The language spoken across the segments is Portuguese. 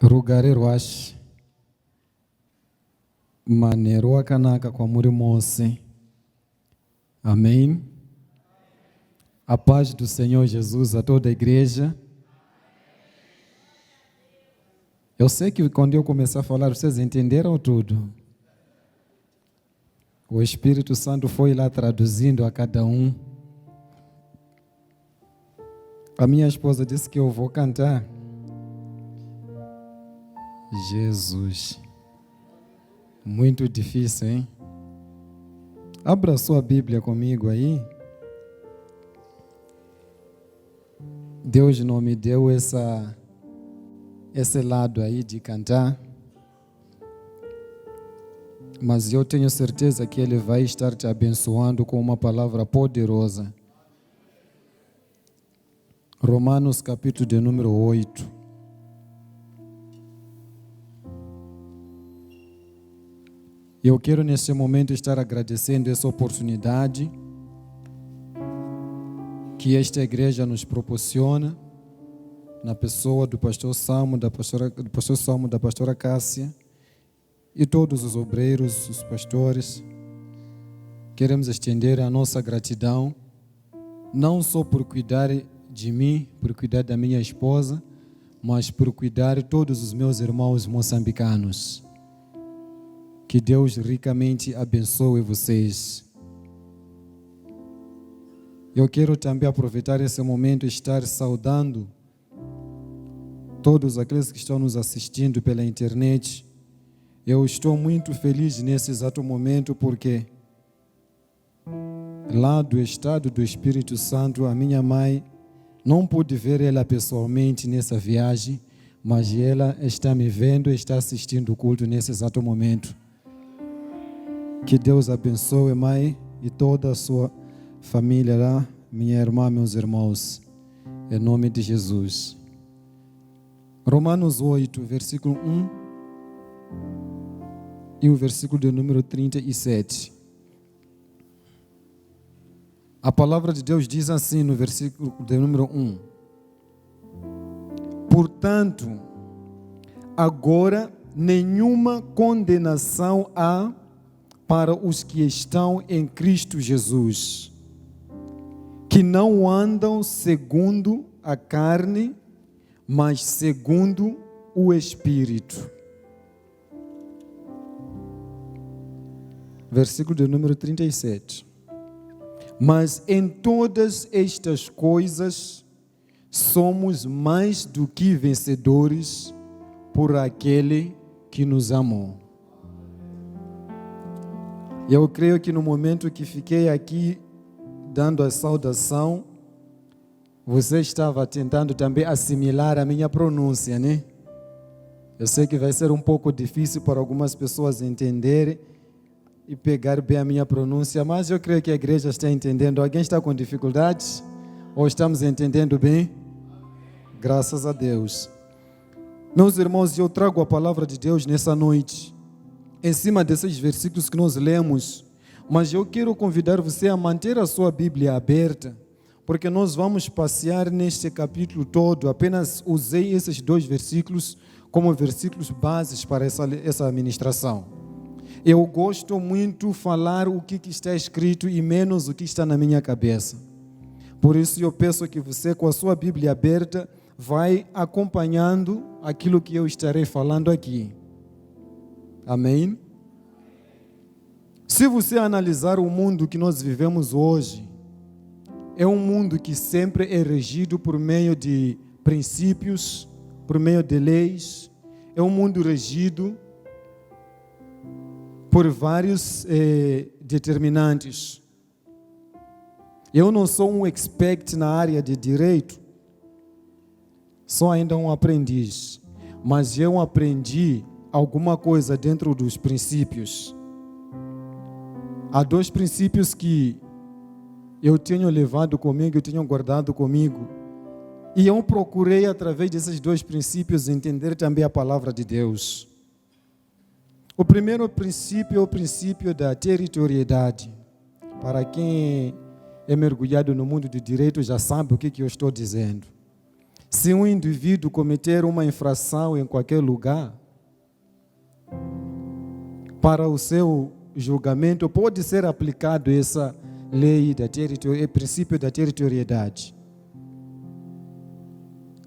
Rugare rwashi manheru akanaka kwamuri mose. Amém. A paz do Senhor Jesus a toda a igreja. Eu sei que quando eu começar a falar, vocês entenderam tudo. O Espírito Santo foi lá traduzindo a cada um. A minha esposa disse que eu vou cantar. Jesus. Muito difícil, hein? Abra sua Bíblia comigo aí. Deus não me deu esse lado aí de cantar, mas eu tenho certeza que Ele vai estar te abençoando com uma palavra poderosa. Romanos capítulo de número 8. Eu quero nesse momento estar agradecendo essa oportunidade que esta igreja nos proporciona, na pessoa do pastor Salmo, do pastor Salmo, da pastora Cássia e todos os obreiros, os pastores. Queremos estender a nossa gratidão, não só por cuidar de mim, por cuidar da minha esposa, mas por cuidar de todos os meus irmãos moçambicanos. Que Deus ricamente abençoe vocês. Eu quero também aproveitar esse momento e estar saudando todos aqueles que estão nos assistindo pela internet. Eu estou muito feliz nesse exato momento porque lá do estado do Espírito Santo, a minha mãe, não pude ver ela pessoalmente nessa viagem, mas ela está me vendo e está assistindo o culto nesse exato momento. Que Deus abençoe, mãe, e toda a sua família lá, minha irmã, meus irmãos, em nome de Jesus. Romanos 8, versículo 1 e o versículo de número 37. A palavra de Deus diz assim no versículo de número 1. Portanto, agora nenhuma condenação há para os que estão em Cristo Jesus, que não andam segundo a carne, mas segundo o Espírito. Versículo de número 37. Mas em todas estas coisas somos mais do que vencedores por aquele que nos amou. Eu creio que no momento que fiquei aqui dando a saudação, você estava tentando também assimilar a minha pronúncia, né? Eu sei que vai ser um pouco difícil para algumas pessoas entenderem e pegar bem a minha pronúncia, mas eu creio que a igreja está entendendo. Alguém está com dificuldades? Ou estamos entendendo bem? Graças a Deus. Meus irmãos, eu trago a palavra de Deus nessa noite, em cima desses versículos que nós lemos, mas eu quero convidar você a manter a sua Bíblia aberta, porque nós vamos passear neste capítulo todo. Apenas usei esses 2 versículos como versículos bases para essa ministração. Eu gosto muito de falar o que está escrito e menos o que está na minha cabeça. Por isso eu peço que você, com a sua Bíblia aberta, vai acompanhando aquilo que eu estarei falando aqui. Amém? Se você analisar o mundo que nós vivemos hoje, é um mundo que sempre é regido por meio de princípios, por meio de leis. É um mundo regido por vários determinantes. Eu não sou um expert na área de direito, sou ainda um aprendiz, mas eu aprendi alguma coisa dentro dos princípios. Há 2 princípios que eu tenho levado comigo, eu tenho guardado comigo, e eu procurei através desses 2 princípios entender também a palavra de Deus. O primeiro princípio é o princípio da territorialidade. Para quem é mergulhado no mundo do direito já sabe o que eu estou dizendo. Se um indivíduo cometer uma infração em qualquer lugar, para o seu julgamento pode ser aplicado essa lei da princípio da territorialidade,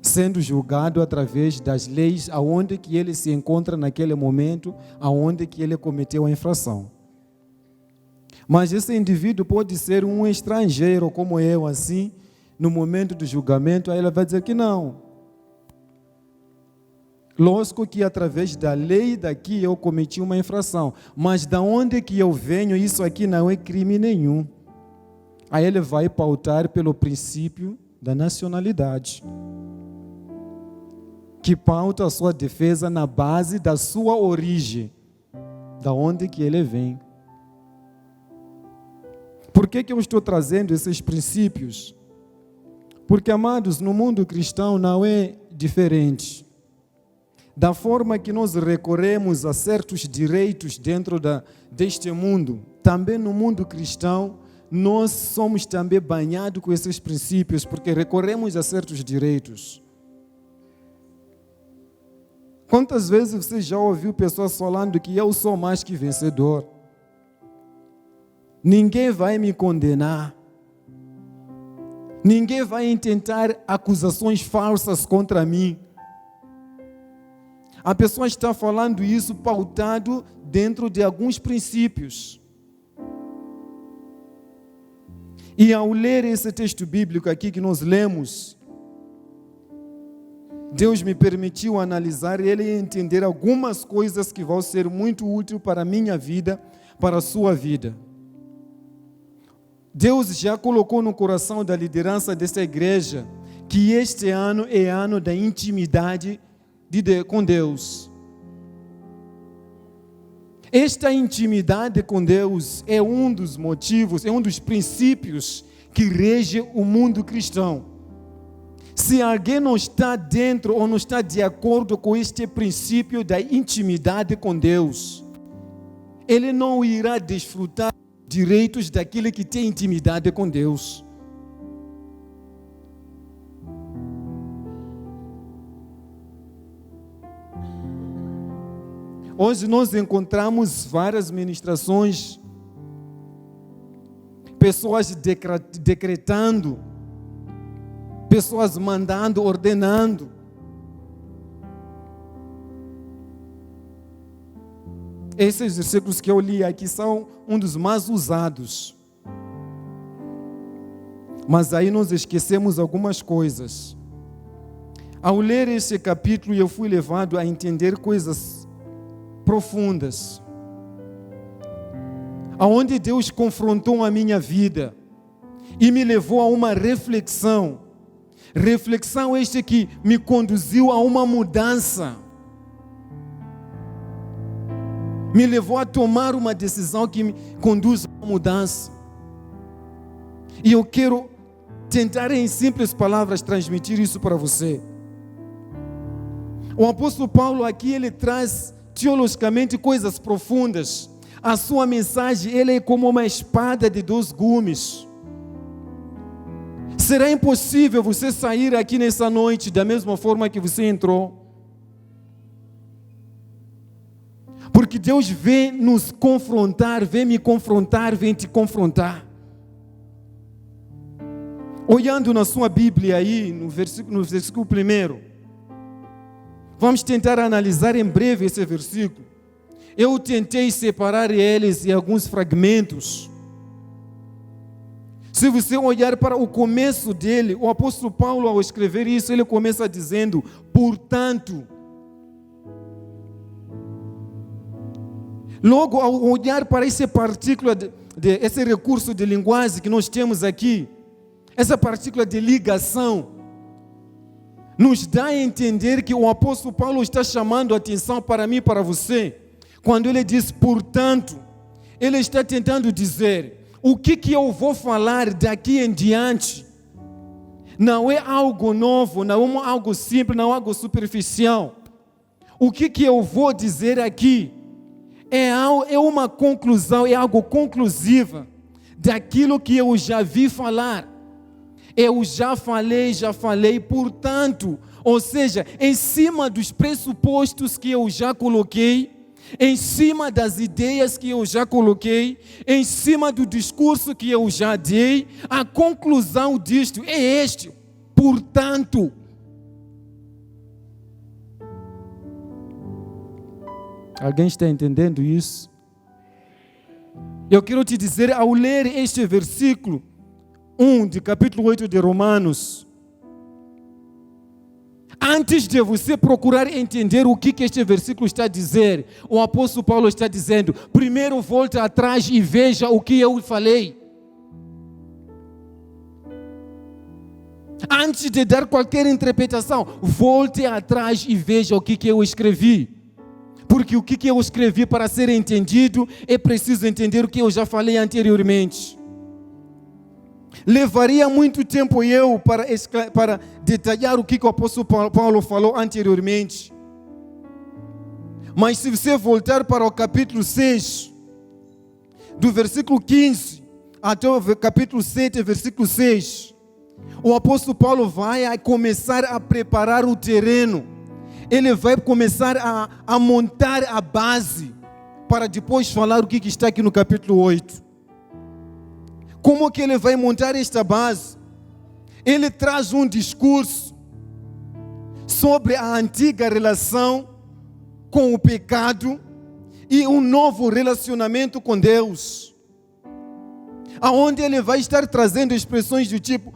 sendo julgado através das leis aonde que ele se encontra naquele momento, aonde que ele cometeu a infração. Mas esse indivíduo pode ser um estrangeiro como eu, assim, no momento do julgamento, aí ele vai dizer que não. Lógico que através da lei daqui eu cometi uma infração, mas da onde que eu venho, isso aqui não é crime nenhum. Aí ele vai pautar pelo princípio da nacionalidade, que pauta a sua defesa na base da sua origem, da onde que ele vem. Por que eu estou trazendo esses princípios? Porque, amados, no mundo cristão não é diferente. Da forma que nós recorremos a certos direitos dentro deste mundo, também no mundo cristão, nós somos também banhados com esses princípios, porque recorremos a certos direitos. Quantas vezes você já ouviu pessoas falando que eu sou mais que vencedor? Ninguém vai me condenar. Ninguém vai intentar acusações falsas contra mim. A pessoa está falando isso pautado dentro de alguns princípios. E ao ler esse texto bíblico aqui que nós lemos, Deus me permitiu analisar ele e entender algumas coisas que vão ser muito úteis para a minha vida, para a sua vida. Deus já colocou no coração da liderança dessa igreja que este ano é ano da intimidade com Deus. Esta intimidade com Deus é um dos motivos, é um dos princípios que rege o mundo cristão. Se alguém não está dentro ou não está de acordo com este princípio da intimidade com Deus, ele não irá desfrutar direitos daquele que tem intimidade com Deus. Hoje nós encontramos várias ministrações, pessoas decretando, pessoas mandando, ordenando. Esses versículos que eu li aqui são um dos mais usados. Mas aí nós esquecemos algumas coisas. Ao ler esse capítulo, eu fui levado a entender coisas profundas, aonde Deus confrontou a minha vida e me levou a uma reflexão esta que me conduziu a uma mudança, me levou a tomar uma decisão que me conduz a uma mudança. E eu quero tentar em simples palavras transmitir isso para você. O apóstolo Paulo aqui, ele traz teologicamente coisas profundas. A sua mensagem, ele é como uma espada de 2 gumes. Será impossível você sair aqui nessa noite da mesma forma que você entrou. Porque Deus vem nos confrontar, vem me confrontar, vem te confrontar. Olhando na sua Bíblia aí, no versículo 1, vamos tentar analisar em breve esse versículo. Eu tentei separar eles em alguns fragmentos. Se você olhar para o começo dele, o apóstolo Paulo, ao escrever isso, ele começa dizendo, portanto. Logo, ao olhar para esse partícula, esse recurso de linguagem que nós temos aqui, essa partícula de ligação, nos dá a entender que o apóstolo Paulo está chamando a atenção para mim e para você. Quando ele diz, portanto, ele está tentando dizer, o que eu vou falar daqui em diante não é algo novo, não é algo simples, não é algo superficial. O que eu vou dizer aqui é uma conclusão, é algo conclusiva daquilo que eu já vi falar. Eu já falei, portanto, ou seja, em cima dos pressupostos que eu já coloquei, em cima das ideias que eu já coloquei, em cima do discurso que eu já dei, a conclusão disto é este: portanto. Alguém está entendendo isso? Eu quero te dizer, ao ler este versículo 1 de capítulo 8 de Romanos, antes de você procurar entender o que este versículo está a dizer, o apóstolo Paulo está dizendo: primeiro volte atrás e veja o que eu falei. Antes de dar qualquer interpretação, volte atrás e veja o que eu escrevi. Porque o que eu escrevi, para ser entendido, é preciso entender o que eu já falei anteriormente. Levaria muito tempo para detalhar o que o apóstolo Paulo falou anteriormente. Mas se você voltar para o capítulo 6, do versículo 15 até o capítulo 7, versículo 6, o apóstolo Paulo vai começar a preparar o terreno. Ele vai começar a montar a base para depois falar o que está aqui no capítulo 8. Como que ele vai montar esta base? Ele traz um discurso sobre a antiga relação com o pecado e um novo relacionamento com Deus. Aonde ele vai estar trazendo expressões do tipo: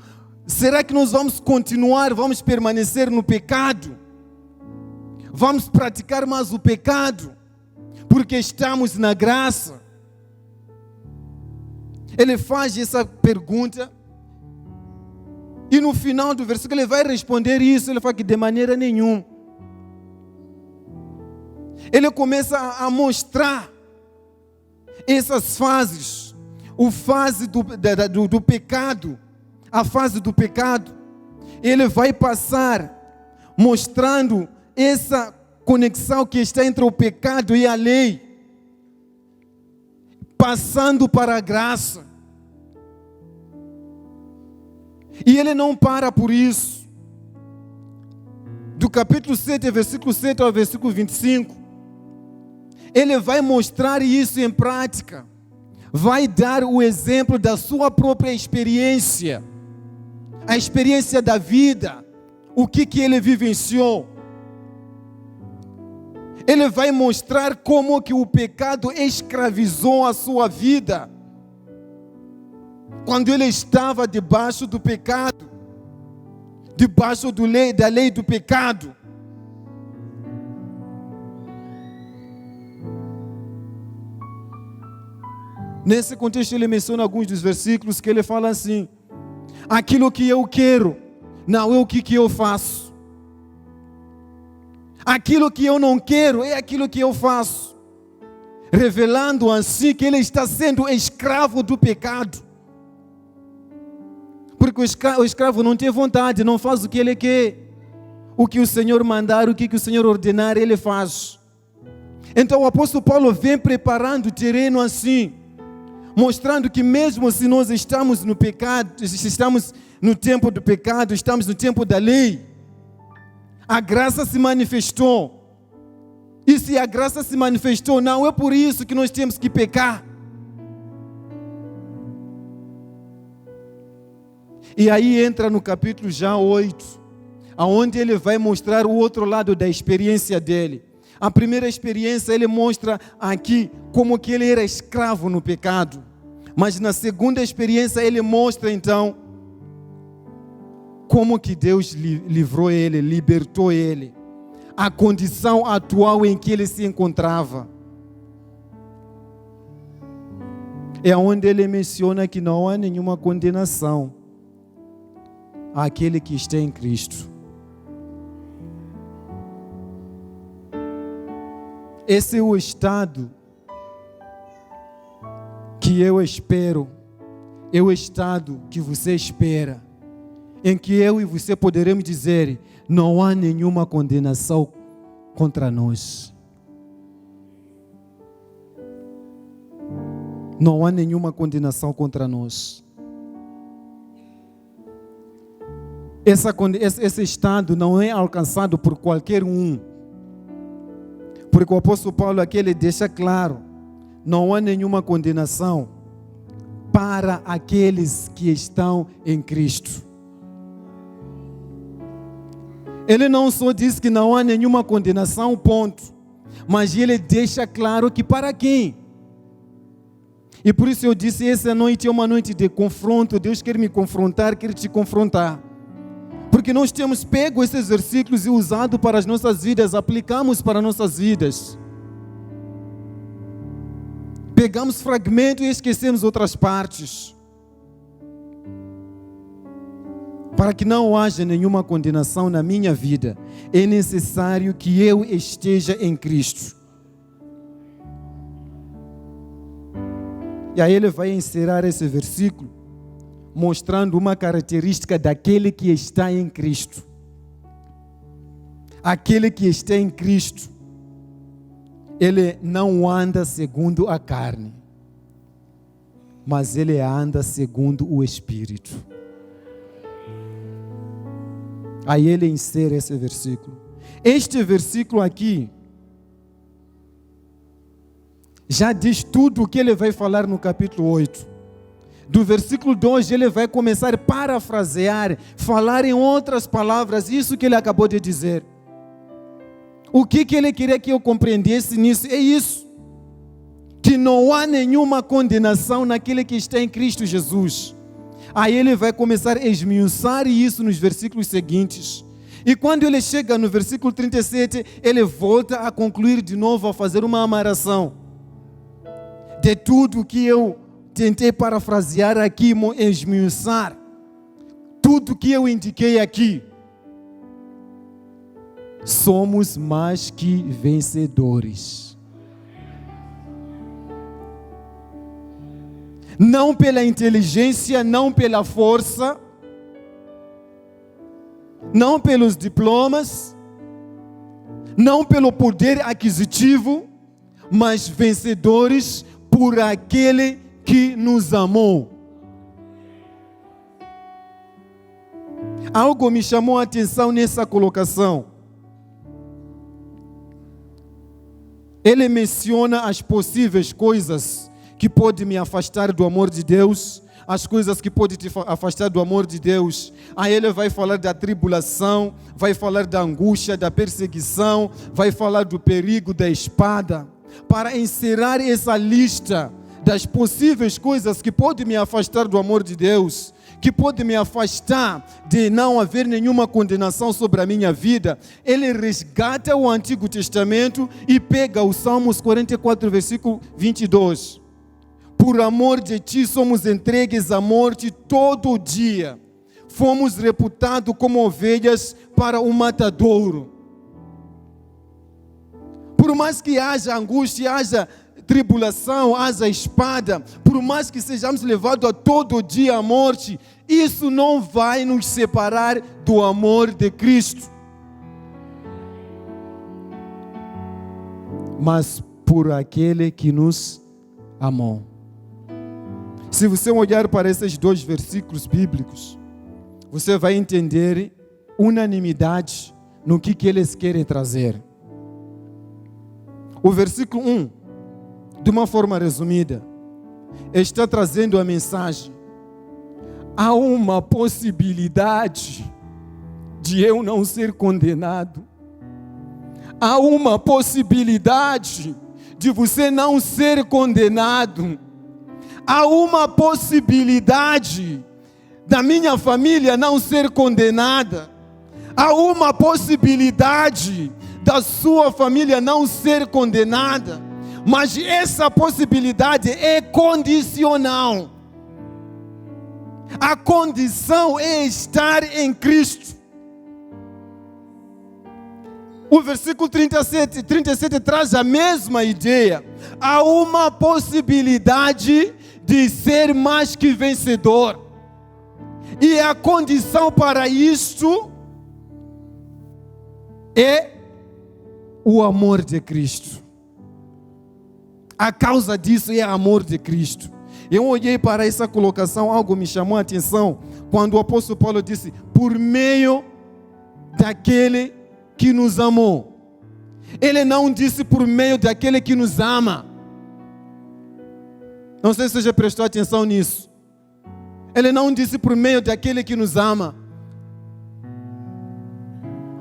será que nós vamos continuar, vamos permanecer no pecado? Vamos praticar mais o pecado porque estamos na graça? Ele faz essa pergunta e no final do versículo ele vai responder isso. Ele fala que de maneira nenhuma. Ele começa a mostrar essas fases, a fase do pecado, a fase do pecado. Ele vai passar mostrando essa conexão que está entre o pecado e a lei, passando para a graça. E ele não para por isso. Do capítulo 7, versículo 7 ao versículo 25, ele vai mostrar isso em prática. Vai dar o exemplo da sua própria experiência, a experiência da vida, o que ele vivenciou. Ele vai mostrar como que o pecado escravizou a sua vida. Quando ele estava debaixo do pecado, debaixo da lei do pecado. Nesse contexto ele menciona alguns dos versículos que ele fala assim: aquilo que eu quero não é o que eu faço. Aquilo que eu não quero é aquilo que eu faço. Revelando assim que ele está sendo escravo do pecado. Porque o escravo não tem vontade, não faz o que ele quer. O que o Senhor mandar, o que o Senhor ordenar, ele faz. Então o apóstolo Paulo vem preparando o terreno assim, mostrando que mesmo se nós estamos no pecado, se estamos no tempo do pecado, estamos no tempo da lei, a graça se manifestou. E se a graça se manifestou, não é por isso que nós temos que pecar. E aí entra no capítulo já 8, onde ele vai mostrar o outro lado da experiência dele. A primeira experiência ele mostra aqui como que ele era escravo no pecado. Mas na segunda experiência ele mostra então como que Deus livrou ele, libertou ele. A condição atual em que ele se encontrava. É onde ele menciona que não há nenhuma condenação àquele que está em Cristo. Esse é o estado que eu espero, é o estado que você espera, em que eu e você poderemos dizer: não há nenhuma condenação contra nós. Não há nenhuma condenação contra nós. Esse estado não é alcançado por qualquer um. Porque o apóstolo Paulo aqui ele deixa claro, não há nenhuma condenação para aqueles que estão em Cristo. Ele não só diz que não há nenhuma condenação, ponto. Mas ele deixa claro que para quem? E por isso eu disse, essa noite é uma noite de confronto. Deus quer me confrontar, quer te confrontar. Porque nós temos pego esses versículos e usado para as nossas vidas, aplicamos para as nossas vidas. Pegamos fragmentos e esquecemos outras partes. Para que não haja nenhuma condenação na minha vida, é necessário que eu esteja em Cristo. E aí ele vai encerrar esse versículo mostrando uma característica daquele que está em Cristo. Aquele que está em Cristo, ele não anda segundo a carne, mas ele anda segundo o Espírito. Aí ele encerra esse versículo. Este versículo aqui já diz tudo o que ele vai falar no capítulo 8. Do versículo 2 ele vai começar a parafrasear, falar em outras palavras, isso que ele acabou de dizer. O que ele queria que eu compreendesse nisso é isso. Que não há nenhuma condenação naquele que está em Cristo Jesus. Aí ele vai começar a esmiuçar isso nos versículos seguintes. E quando ele chega no versículo 37, ele volta a concluir de novo, a fazer uma amarração de tudo que eu tentei parafrasear aqui, esmiuçar. Tudo que eu indiquei aqui. Somos mais que vencedores. Não pela inteligência, não pela força, não pelos diplomas, não pelo poder aquisitivo, mas vencedores por aquele que nos amou. Algo me chamou a atenção nessa colocação. Ele menciona as possíveis coisas que podem me afastar do amor de Deus, as coisas que podem te afastar do amor de Deus. Aí ele vai falar da tribulação, vai falar da angústia, da perseguição, vai falar do perigo da espada. Para encerrar essa lista das possíveis coisas que podem me afastar do amor de Deus, que podem me afastar de não haver nenhuma condenação sobre a minha vida, ele resgata o Antigo Testamento e pega o Salmos 44, versículo 22. Por amor de ti somos entregues à morte todo dia. Fomos reputados como ovelhas para o matadouro. Por mais que haja angústia, haja tribulação, haja espada, por mais que sejamos levados a todo dia à morte, isso não vai nos separar do amor de Cristo. Mas por aquele que nos amou. Se você olhar para esses dois versículos bíblicos, você vai entender unanimidade no que eles querem trazer. O versículo 1, de uma forma resumida, está trazendo a mensagem: há uma possibilidade de eu não ser condenado. Há uma possibilidade de você não ser condenado. Há uma possibilidade da minha família não ser condenada. Há uma possibilidade da sua família não ser condenada. Mas essa possibilidade é condicional. A condição é estar em Cristo. O versículo 37 traz a mesma ideia. Há uma possibilidade de ser mais que vencedor. E a condição para isto é o amor de Cristo. A causa disso é o amor de Cristo. Eu olhei para essa colocação, algo me chamou a atenção, quando o apóstolo Paulo disse, por meio daquele que nos amou. Ele não disse por meio daquele que nos ama. Não sei se você já prestou atenção nisso. Ele não disse por meio daquele que nos ama.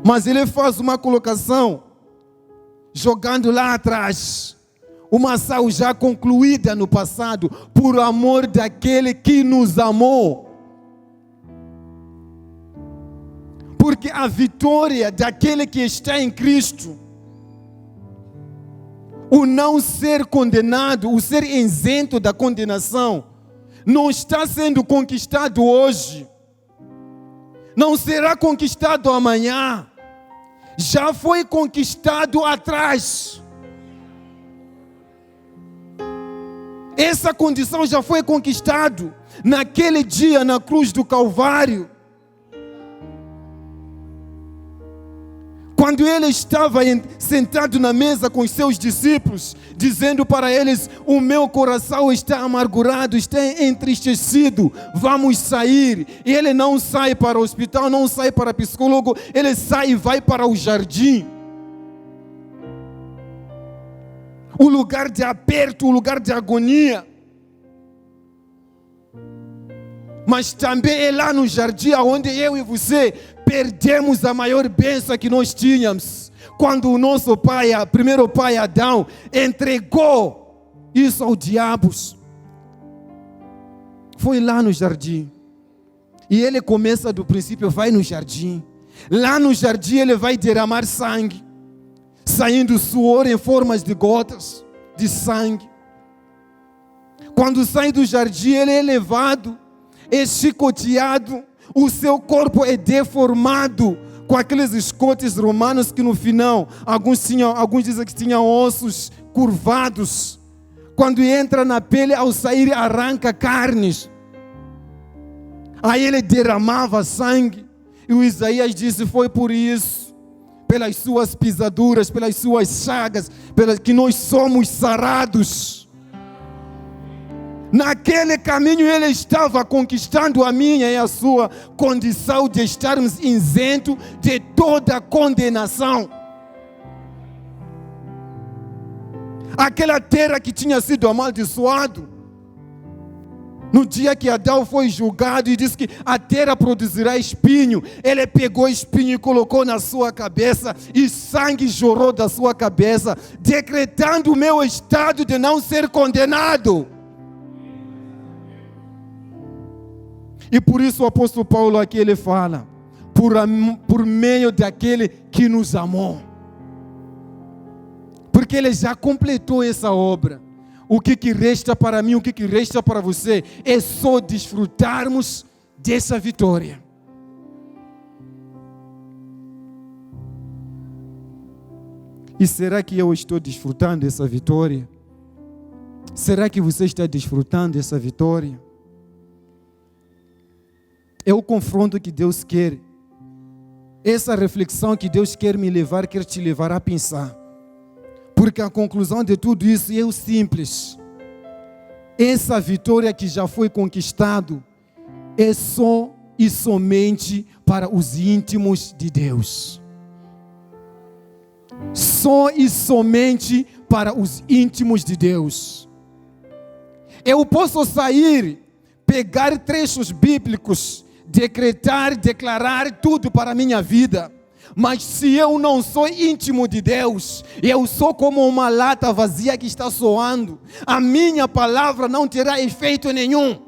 Mas ele faz uma colocação, jogando lá atrás, uma ação já concluída no passado, por amor daquele que nos amou. Porque a vitória daquele que está em Cristo, o não ser condenado, o ser isento da condenação, não está sendo conquistado hoje, não será conquistado amanhã, já foi conquistado atrás. Essa condição já foi conquistada naquele dia na cruz do Calvário. Quando ele estava sentado na mesa com os seus discípulos, dizendo para eles, o meu coração está amargurado, está entristecido, vamos sair. E ele não sai para o hospital, não sai para psicólogo, ele sai e vai para o jardim. O lugar de aperto, o lugar de agonia. Mas também é lá no jardim onde eu e você perdemos a maior bênção que nós tínhamos. Quando o nosso pai, primeiro pai Adão, entregou isso ao diabo. Foi lá no jardim. E ele começa do princípio, vai no jardim. Lá no jardim ele vai derramar sangue, saindo suor em formas de gotas de sangue. Quando sai do jardim ele é levado, é chicoteado, o seu corpo é deformado com aqueles escotes romanos que no final, alguns dizem que tinham ossos curvados. Quando entra na pele, ao sair arranca carnes. Aí ele derramava sangue. E o Isaías disse, foi por isso, pelas suas pisaduras, pelas suas chagas, que nós somos sarados. Naquele caminho ele estava conquistando a minha e a sua condição de estarmos isentos de toda condenação. Aquela terra que tinha sido amaldiçoada, no dia que Adão foi julgado e disse que a terra produzirá espinho, ele pegou espinho e colocou na sua cabeça e sangue jorrou da sua cabeça, decretando o meu estado de não ser condenado. E por isso o apóstolo Paulo aqui ele fala, por meio daquele que nos amou. Porque ele já completou essa obra. O que resta para mim, o que resta para você, é só desfrutarmos dessa vitória. E será que eu estou desfrutando dessa vitória? Será que você está desfrutando dessa vitória? É o confronto que Deus quer. Essa reflexão que Deus quer me levar, quer te levar a pensar. Porque a conclusão de tudo isso é o simples. Essa vitória que já foi conquistada é só e somente para os íntimos de Deus. Só e somente para os íntimos de Deus. Eu posso sair, pegar trechos bíblicos, declarar tudo para a minha vida. Mas se eu não sou íntimo de Deus, eu sou como uma lata vazia que está soando. A minha palavra não terá efeito nenhum.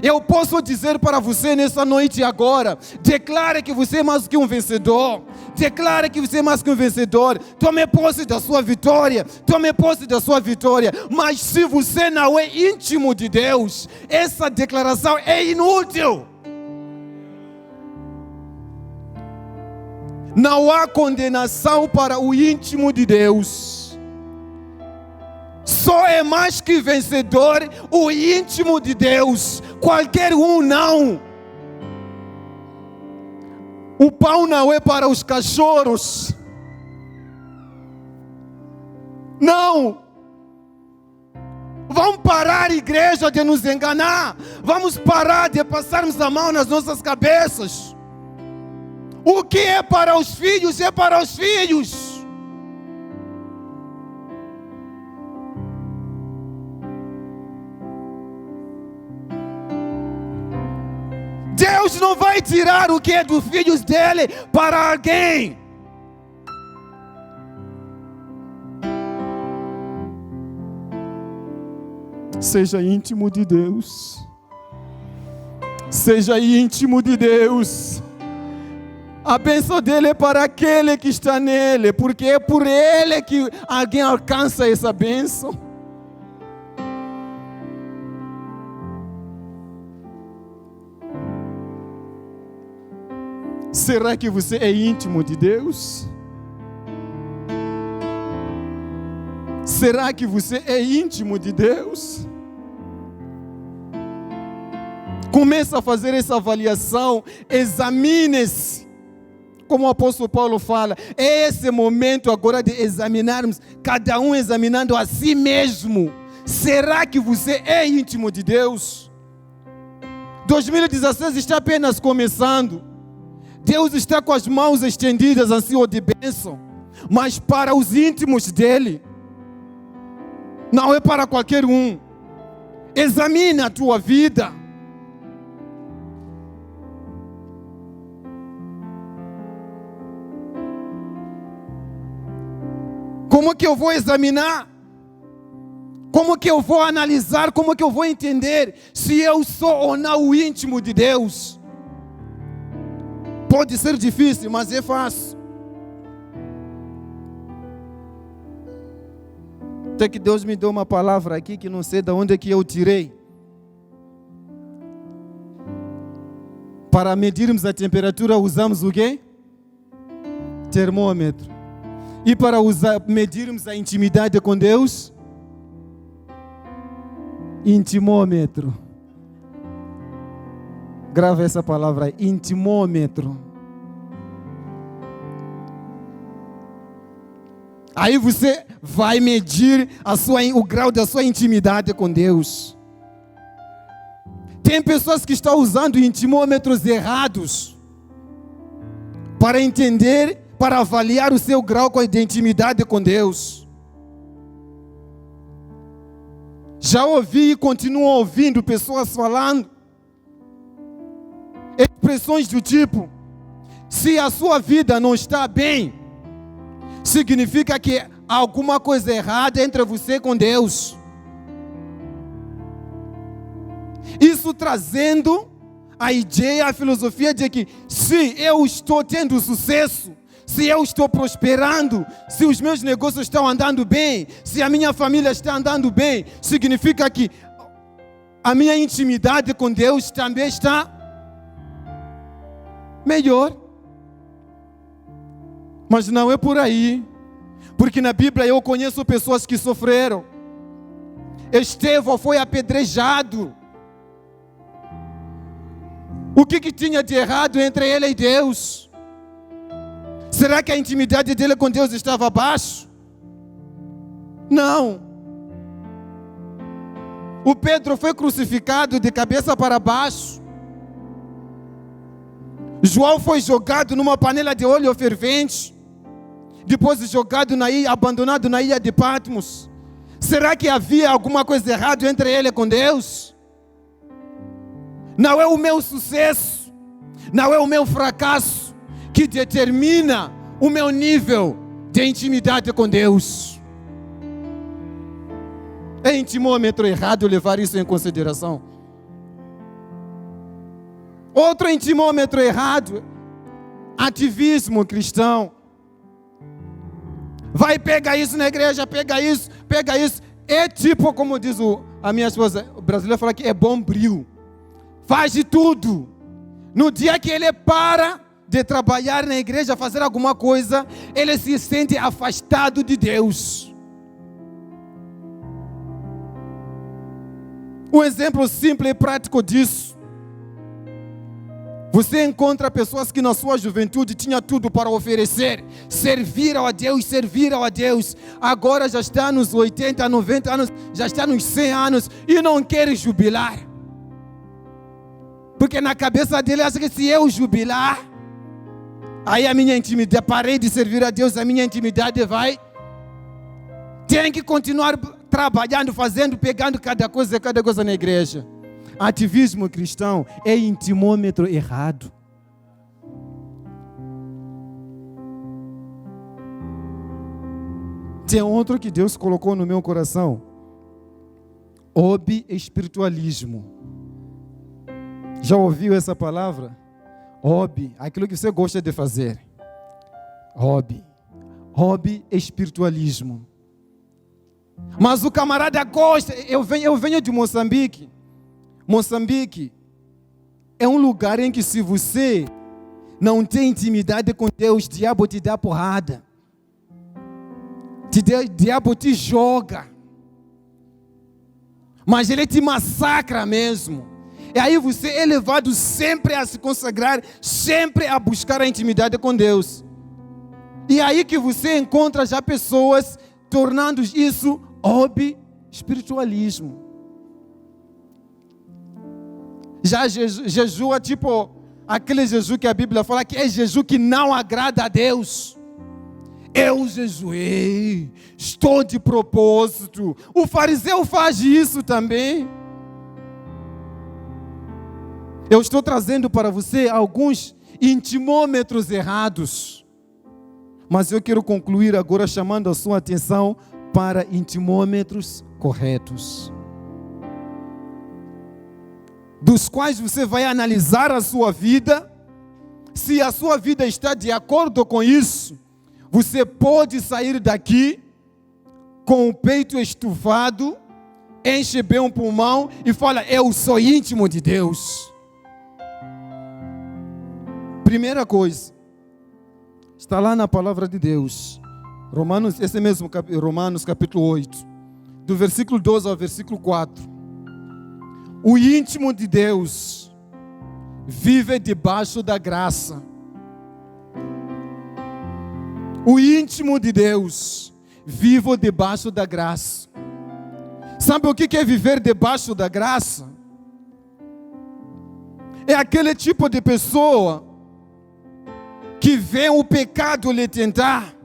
Eu posso dizer para você nessa noite agora, declare que você é mais que um vencedor. Declare que você é mais que um vencedor. Tome posse da sua vitória. Tome posse da sua vitória. Mas se você não é íntimo de Deus, essa declaração é inútil. Não há condenação para o íntimo de Deus. Só é mais que vencedor o íntimo de Deus. Qualquer um não. O pão não é para os cachorros. Não. Vamos parar, igreja, de nos enganar. Vamos parar de passarmos a mão nas nossas cabeças. O que é para os filhos, é para os filhos. Deus não vai tirar o que é dos filhos dele para alguém. Seja íntimo de Deus. Seja íntimo de Deus. A bênção dele é para aquele que está nele, porque é por ele que alguém alcança essa bênção. Será que você é íntimo de Deus? Será que você é íntimo de Deus? Comece a fazer essa avaliação, examine-se. Como o apóstolo Paulo fala, é esse momento agora de examinarmos, cada um examinando a si mesmo. Será que você é íntimo de Deus? 2016 está apenas começando. Deus está com as mãos estendidas, ansioso de bênção, mas para os íntimos dele, não é para qualquer um. Examine a tua vida. Como que eu vou examinar? Como que eu vou analisar? Como que eu vou entender se eu sou ou não o íntimo de Deus? Pode ser difícil, mas é fácil. Até que Deus me deu uma palavra aqui que não sei de onde é que eu tirei. Para medirmos a temperatura usamos o quê? Termômetro. E para medirmos a intimidade com Deus? Intimômetro. Grava essa palavra aí, intimômetro. Aí você vai medir o grau da sua intimidade com Deus. Tem pessoas que estão usando intimômetros errados para entender, para avaliar o seu grau de intimidade com Deus. Já ouvi e continuo ouvindo pessoas falando expressões do tipo: se a sua vida não está bem, significa que há alguma coisa errada entre você com Deus. Isso trazendo a ideia, a filosofia de que se eu estou tendo sucesso, se eu estou prosperando, se os meus negócios estão andando bem, se a minha família está andando bem, significa que a minha intimidade com Deus também está melhor. Mas não é por aí, porque na Bíblia eu conheço pessoas que sofreram. Estevão foi apedrejado. O que tinha de errado entre ele e Deus? Será que a intimidade dele com Deus estava abaixo? Não. O Pedro foi crucificado de cabeça para baixo. João foi jogado numa panela de óleo fervente, depois jogado na ilha, abandonado na ilha de Patmos. Será que havia alguma coisa errada entre ele com Deus? Não é o meu sucesso, não é o meu fracasso que determina o meu nível de intimidade com Deus. É intimômetro errado levar isso em consideração. Outro intimômetro errado, ativismo cristão. Vai, pega isso na igreja, pega isso. É tipo, como diz a minha esposa, o brasileiro fala que é bombril. Faz de tudo. No dia que ele para de trabalhar na igreja, fazer alguma coisa, ele se sente afastado de Deus. Um exemplo simples e prático disso. Você encontra pessoas que na sua juventude tinha tudo para oferecer, servir a Deus. Agora já está nos 80, 90 anos, já está nos 100 anos e não quer jubilar. Porque na cabeça dele acha que se eu jubilar, aí a minha intimidade, parei de servir a Deus, a minha intimidade vai. Tem que continuar trabalhando, fazendo, pegando cada coisa na igreja. Ativismo cristão é intimômetro errado. Tem outro que Deus colocou no meu coração. Hobby-espiritualismo. Já ouviu essa palavra? Hobby, aquilo que você gosta de fazer. Hobby-espiritualismo. Mas o camarada gosta. Eu venho de Moçambique. Moçambique é um lugar em que se você não tem intimidade com Deus, o diabo te dá porrada. O diabo te joga. Mas ele te massacra mesmo. E aí você é levado sempre a se consagrar, sempre a buscar a intimidade com Deus. E aí que você encontra já pessoas tornando isso hobby espiritualismo. Já jejua tipo aquele jejum que a Bíblia fala que é jejum que não agrada a Deus. Eu jejuei, estou de propósito. O fariseu faz isso também. Eu estou trazendo para você alguns intimômetros errados. Mas eu quero concluir agora chamando a sua atenção para intimômetros corretos, dos quais você vai analisar a sua vida. Se a sua vida está de acordo com isso, você pode sair daqui com o peito estufado, enche bem um pulmão e fala: eu sou íntimo de Deus. Primeira coisa, está lá na palavra de Deus, Romanos, esse mesmo Romanos capítulo 8, do versículo 12 ao versículo 4. O íntimo de Deus vive debaixo da graça. O íntimo de Deus vive debaixo da graça. Sabe o que é viver debaixo da graça? É aquele tipo de pessoa que vê o pecado lhe tentar,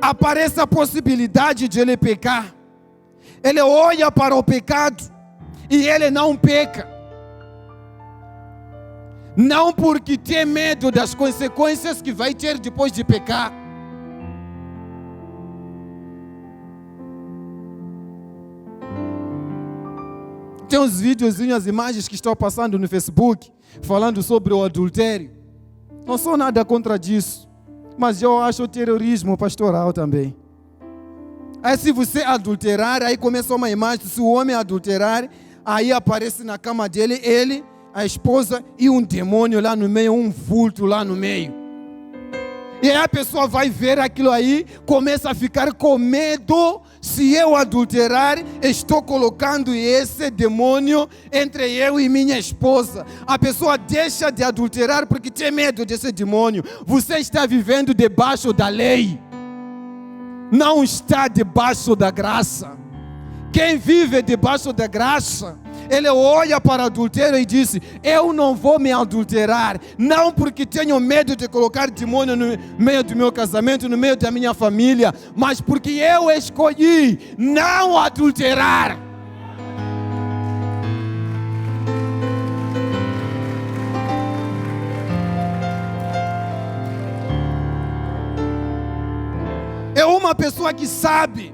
aparece a possibilidade de ele pecar, ele olha para o pecado e ele não peca. Não porque tem medo das consequências que vai ter depois de pecar. Tem uns vídeos e as imagens que estão passando no Facebook falando sobre o adultério. Não sou nada contra disso, mas eu acho o terrorismo pastoral também. Aí se você adulterar, aí começa uma imagem, se o homem adulterar, aí aparece na cama dele, ele, a esposa e um demônio lá no meio, um vulto lá no meio. E aí a pessoa vai ver aquilo aí, começa a ficar com medo. Se eu adulterar, estou colocando esse demônio entre eu e minha esposa. A pessoa deixa de adulterar porque tem medo desse demônio. Você está vivendo debaixo da lei, não está debaixo da graça. Quem vive debaixo da graça, ele olha para o adultério e diz: eu não vou me adulterar, não porque tenho medo de colocar demônio no meio do meu casamento, no meio da minha família, mas porque eu escolhi não adulterar. É uma pessoa que sabe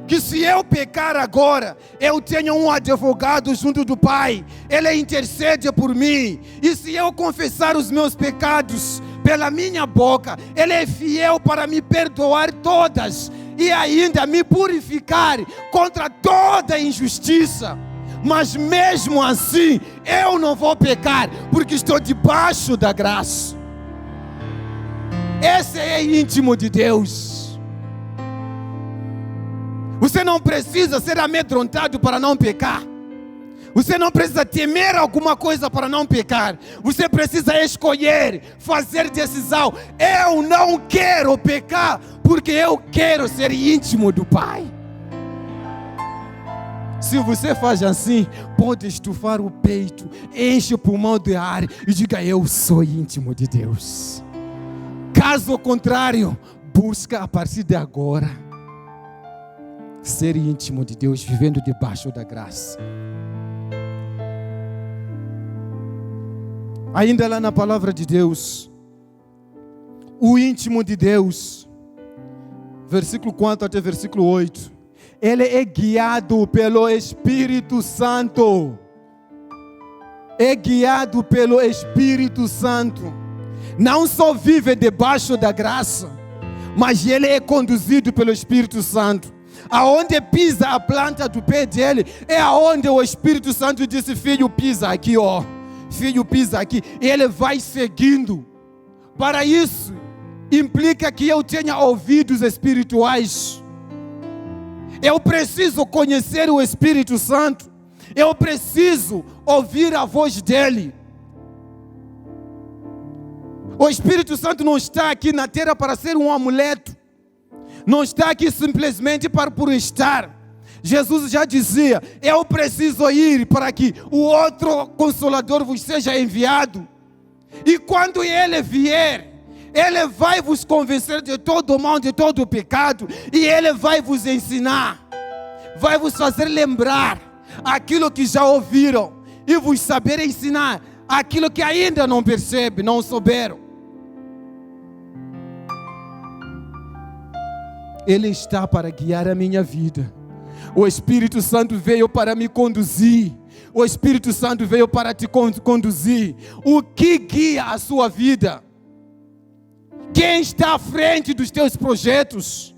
que se eu pecar agora, eu tenho um advogado junto do Pai, ele intercede por mim, e se eu confessar os meus pecados pela minha boca, ele é fiel para me perdoar todas, e ainda me purificar contra toda injustiça. Mas mesmo assim, eu não vou pecar, porque estou debaixo da graça. Esse é íntimo de Deus. Você não precisa ser amedrontado para não pecar. Você não precisa temer alguma coisa para não pecar. Você precisa escolher, fazer decisão. Eu não quero pecar, porque eu quero ser íntimo do Pai. Se você faz assim, pode estufar o peito, enche o pulmão de ar e diga: eu sou íntimo de Deus. Caso contrário, busca a partir de agora ser íntimo de Deus, vivendo debaixo da graça. Ainda lá na palavra de Deus, o íntimo de Deus, versículo 4 até versículo 8, ele é guiado pelo Espírito Santo. É guiado pelo Espírito Santo. Não só vive debaixo da graça, mas ele é conduzido pelo Espírito Santo. Aonde pisa a planta do pé dele, é aonde o Espírito Santo disse: filho, pisa aqui, ó. Filho, pisa aqui. E ele vai seguindo. Para isso, implica que eu tenha ouvidos espirituais. Eu preciso conhecer o Espírito Santo. Eu preciso ouvir a voz dele. O Espírito Santo não está aqui na terra para ser um amuleto. Não está aqui simplesmente por estar. Jesus já dizia: eu preciso ir para que o outro Consolador vos seja enviado. E quando ele vier, ele vai vos convencer de todo o mal, de todo o pecado. E ele vai vos ensinar. Vai vos fazer lembrar aquilo que já ouviram. E vos saber ensinar aquilo que ainda não percebe, não souberam. Ele está para guiar a minha vida. O Espírito Santo veio para me conduzir. O Espírito Santo veio para te conduzir. O que guia a sua vida? Quem está à frente dos teus projetos?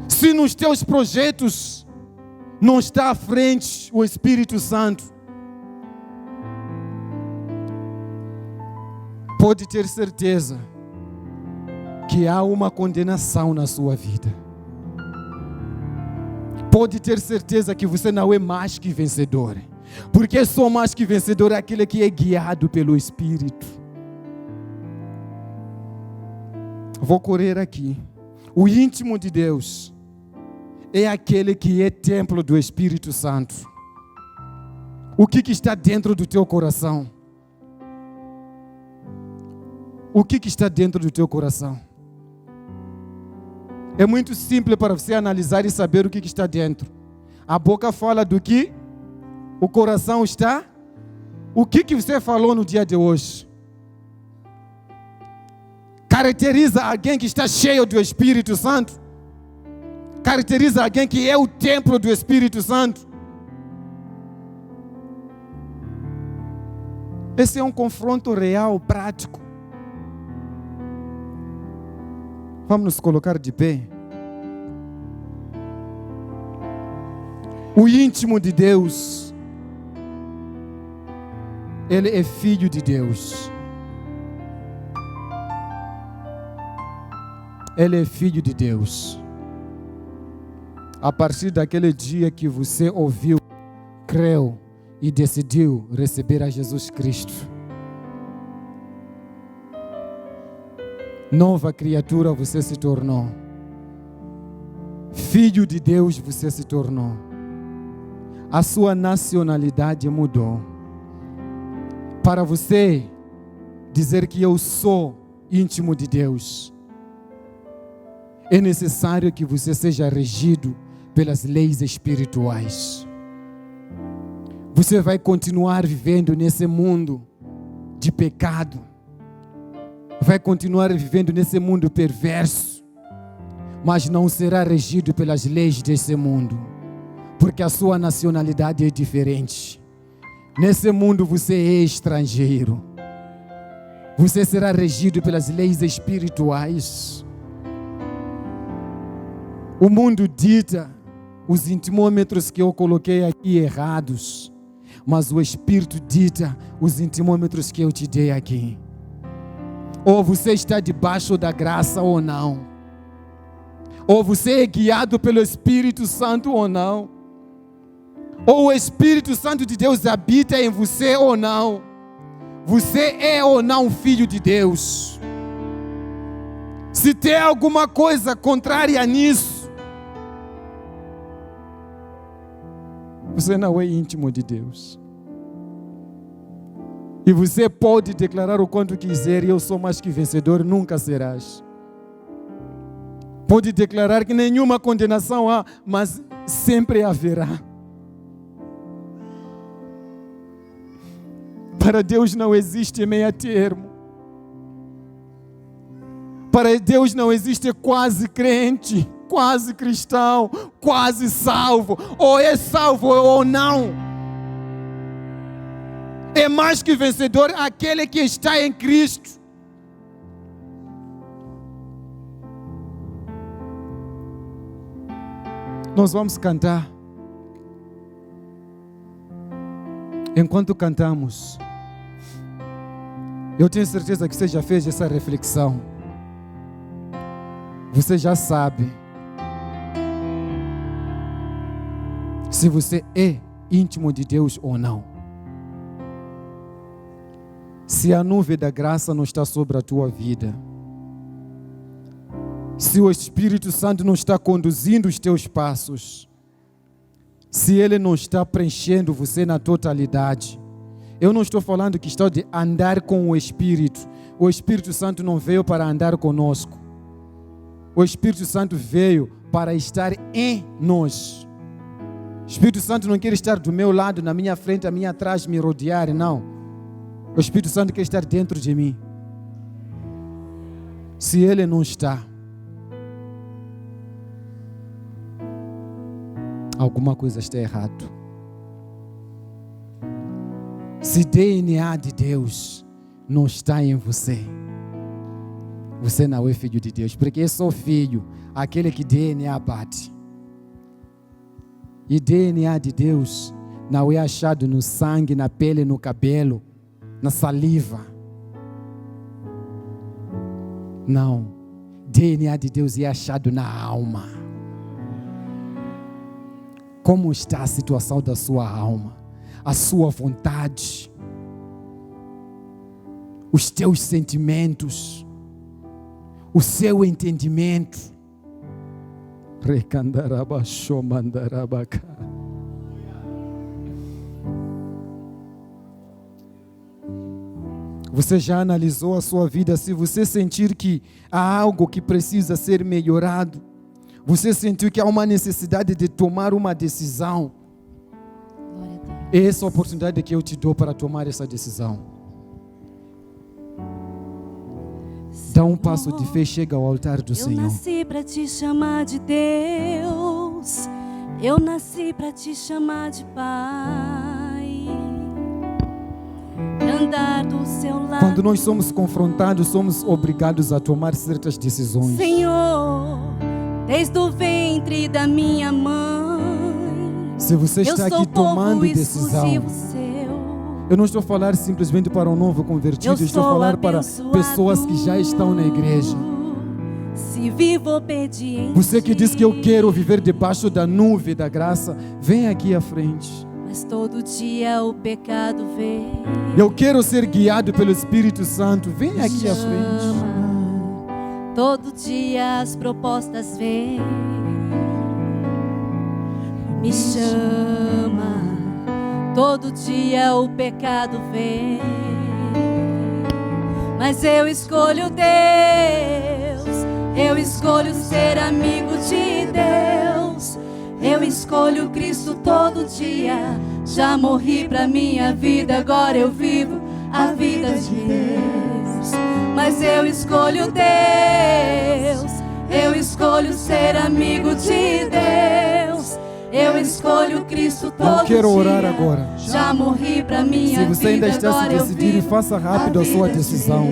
Se nos teus projetos não está à frente o Espírito Santo, pode ter certeza que há uma condenação na sua vida. Pode ter certeza que você não é mais que vencedor. Porque só mais que vencedor é aquele que é guiado pelo Espírito. Vou correr aqui. O íntimo de Deus é aquele que é templo do Espírito Santo. O que está dentro do teu coração? O que está dentro do teu coração? É muito simples para você analisar e saber o que está dentro. A boca fala do que o coração está. O que você falou no dia de hoje? Caracteriza alguém que está cheio do Espírito Santo? Caracteriza alguém que é o templo do Espírito Santo? Esse é um confronto real, prático. Vamos nos colocar de pé. O íntimo de Deus, ele é filho de Deus. Ele é filho de Deus. A partir daquele dia que você ouviu, creu e decidiu receber a Jesus Cristo, nova criatura você se tornou. Filho de Deus você se tornou. A sua nacionalidade mudou. Para você dizer que eu sou íntimo de Deus, é necessário que você seja regido pelas leis espirituais. Você vai continuar vivendo nesse mundo de pecado. Vai continuar vivendo nesse mundo perverso, mas não será regido pelas leis desse mundo, porque a sua nacionalidade é diferente. Nesse mundo você é estrangeiro. Você será regido pelas leis espirituais. O mundo dita os intimômetros que eu coloquei aqui errados, mas o Espírito dita os intimômetros que eu te dei aqui. Ou você está debaixo da graça ou não. Ou você é guiado pelo Espírito Santo ou não. Ou o Espírito Santo de Deus habita em você ou não. Você é ou não filho de Deus. Se tem alguma coisa contrária nisso, você não é íntimo de Deus. E você pode declarar o quanto quiser, eu sou mais que vencedor, nunca serás. Pode declarar que nenhuma condenação há, mas sempre haverá. Para Deus não existe meio termo. Para Deus não existe quase crente, quase cristão, quase salvo. Ou é salvo ou não. É mais que vencedor aquele que está em Cristo. Nós vamos cantar. Enquanto cantamos, eu tenho certeza que você já fez essa reflexão. Você já sabe se você é íntimo de Deus ou não. Se a nuvem da graça não está sobre a tua vida, se o Espírito Santo não está conduzindo os teus passos, se Ele não está preenchendo você na totalidade. Eu não estou falando que estou de andar com o Espírito. O Espírito Santo não veio para andar conosco. O Espírito Santo veio para estar em nós. O Espírito Santo não quer estar do meu lado, na minha frente, a minha atrás, me rodear, não. O Espírito Santo quer estar dentro de mim. Se Ele não está, alguma coisa está errado. Se DNA de Deus não está em você, você não é filho de Deus, porque eu sou filho, aquele que DNA bate. E DNA de Deus não é achado no sangue, na pele, no cabelo, na saliva. Não. DNA de Deus é achado na alma. Como está a situação da sua alma? A sua vontade? Os teus sentimentos? O seu entendimento? Você já analisou a sua vida? Se você sentir que há algo que precisa ser melhorado, você sentiu que há uma necessidade de tomar uma decisão, é essa a oportunidade que eu te dou para tomar essa decisão. Dá um passo de fé, chega ao altar do Senhor. Eu nasci para te chamar de Deus. Eu nasci para te chamar de Pai. Andar do seu lado. Quando nós somos confrontados, somos obrigados a tomar certas decisões. Senhor, desde o ventre da minha mãe, se você está aqui tomando decisão, eu não estou a falar simplesmente para um novo convertido, eu estou a falar para pessoas que já estão na igreja. Se vivo obediente, você que diz que eu quero viver debaixo da nuvem da graça, vem aqui à frente. Mas todo dia o pecado vem. Eu quero ser guiado pelo Espírito Santo, vem aqui à frente. Todo dia as propostas vêm. Me chama. Todo dia o pecado vem. Mas eu escolho Deus. Eu escolho ser amigo de Deus. Eu escolho Cristo todo dia. Já morri pra minha vida, agora eu vivo a vida de Deus. Mas eu escolho Deus. Eu escolho ser amigo de Deus. Eu escolho Cristo todo dia. Eu quero orar agora. Já morri pra minha vida. Se você ainda está a se decidir, faça rápido a sua decisão.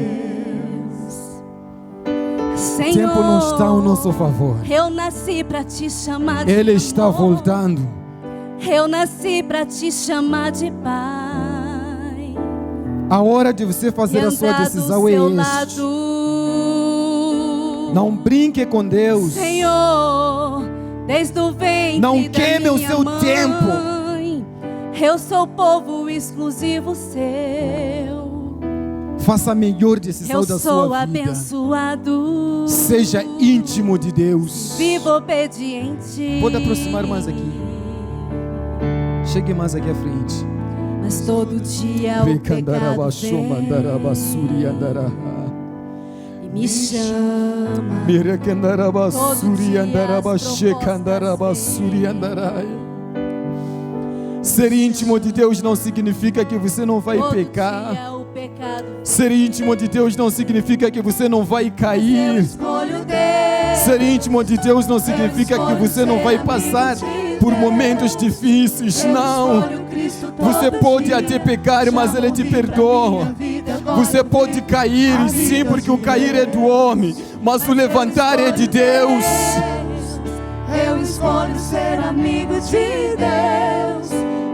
Senhor, o tempo não está ao nosso favor. Eu nasci para te chamar de Ele está voltando. Eu nasci para te chamar de Pai. A hora de você fazer a sua decisão é esta. Não brinque com Deus. Senhor, desde o ventre Não da queime o minha seu mãe, tempo. Eu sou povo exclusivo seu. Faça a melhor decisão Eu da sou sua vida. abençoado. Seja íntimo de Deus. Vivo obediente. Pode aproximar mais aqui. Chegue mais aqui à frente. Mas todo dia o pecado vem e me chama. Ser íntimo de Deus não significa que você não vai Todo pecar. dia o pecado vem. Ser íntimo de Deus não significa que você não vai Eu cair. escolho Deus. Ser íntimo de Deus não significa que você não vai passar por momentos difíceis. Não. Você pode até pecar, mas Ele te perdoa. Você pode cair, sim, porque o cair é do homem, mas o levantar é de Deus. Eu escolho ser amigo de Deus.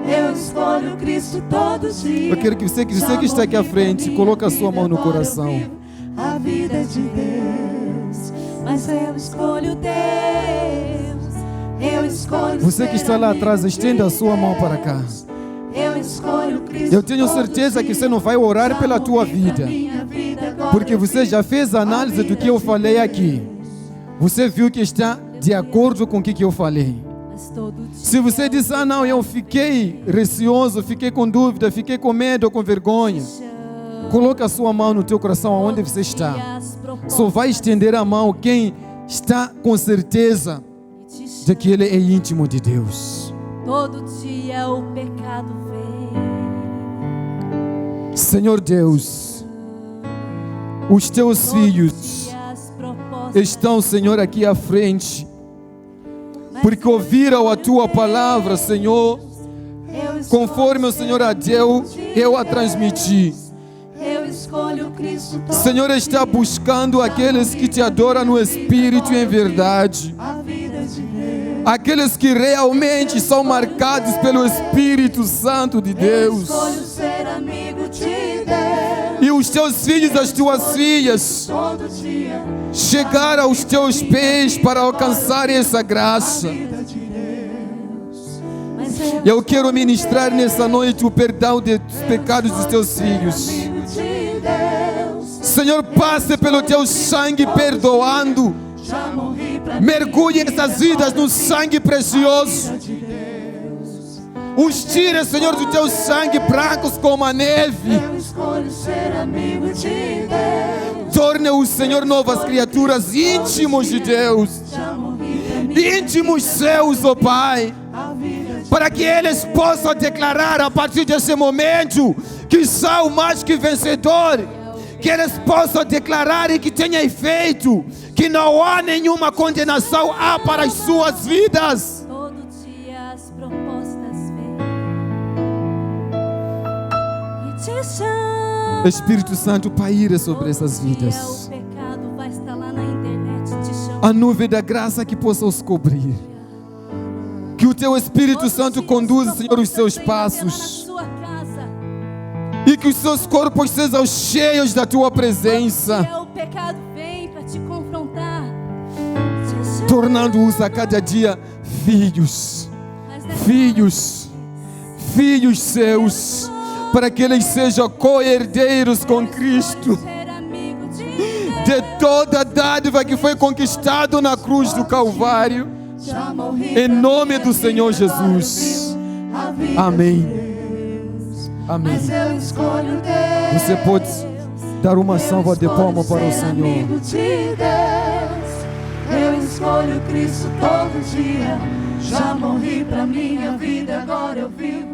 Eu escolho Cristo todos os dias. Eu quero que você que está aqui à frente, coloque a sua mão no coração. A vida é de Deus, mas eu escolho Deus. Eu escolho. Você que está lá atrás, estenda a sua mão para cá. Eu escolho Cristo. Eu tenho certeza que você não vai orar pela tua vida, porque você já fez a análise do que eu falei aqui. Você viu que está de acordo com o que eu falei. Se você diz, não, eu fiquei receoso, fiquei com dúvida, fiquei com medo ou com vergonha, coloque a sua mão no teu coração aonde você está. Só vai estender a mão quem está com certeza de que ele é íntimo de Deus. Todo dia o pecado vem. Senhor Deus, os teus filhos estão, Senhor, aqui à frente, porque ouviram a tua palavra, Senhor, conforme o Senhor a deu, eu a transmiti. Senhor, está buscando aqueles que te adoram no Espírito e em verdade, aqueles que realmente são marcados pelo Espírito Santo de Deus. E os teus filhos, as tuas filhas, chegaram aos teus pés para alcançar essa graça. Eu quero ministrar nessa noite o perdão dos pecados dos teus filhos. Senhor, passe pelo teu sangue perdoando. Mergulhe essas vidas no sangue precioso. Os tira, Senhor, do teu sangue brancos como a neve. Torne-os, Senhor, novas criaturas, íntimos de Deus, íntimos seus, ó Pai, para que eles possam declarar a partir desse momento que são mais que vencedores, que eles possam declarar e que tenha efeito, que não há nenhuma condenação para as suas vidas. Todo dia as propostas vêm e te chamam. Espírito Santo, paira sobre essas vidas. O pecado vai estar lá na internet te chamando. A nuvem da graça que possa os cobrir. Que o teu Espírito Santo conduza, Senhor, os seus passos. E que os seus corpos sejam cheios da tua presença. O pecado vem para te confrontar, tornando-os a cada dia filhos, filhos seus, para que eles sejam co-herdeiros com Cristo de toda a dádiva que foi conquistado na cruz do Calvário, em nome do Senhor Jesus. Amém. Amém. Você pode dar uma salva de palmas para o Senhor. Eu escolho Cristo todo dia. Já morri pra minha vida, agora eu vivo.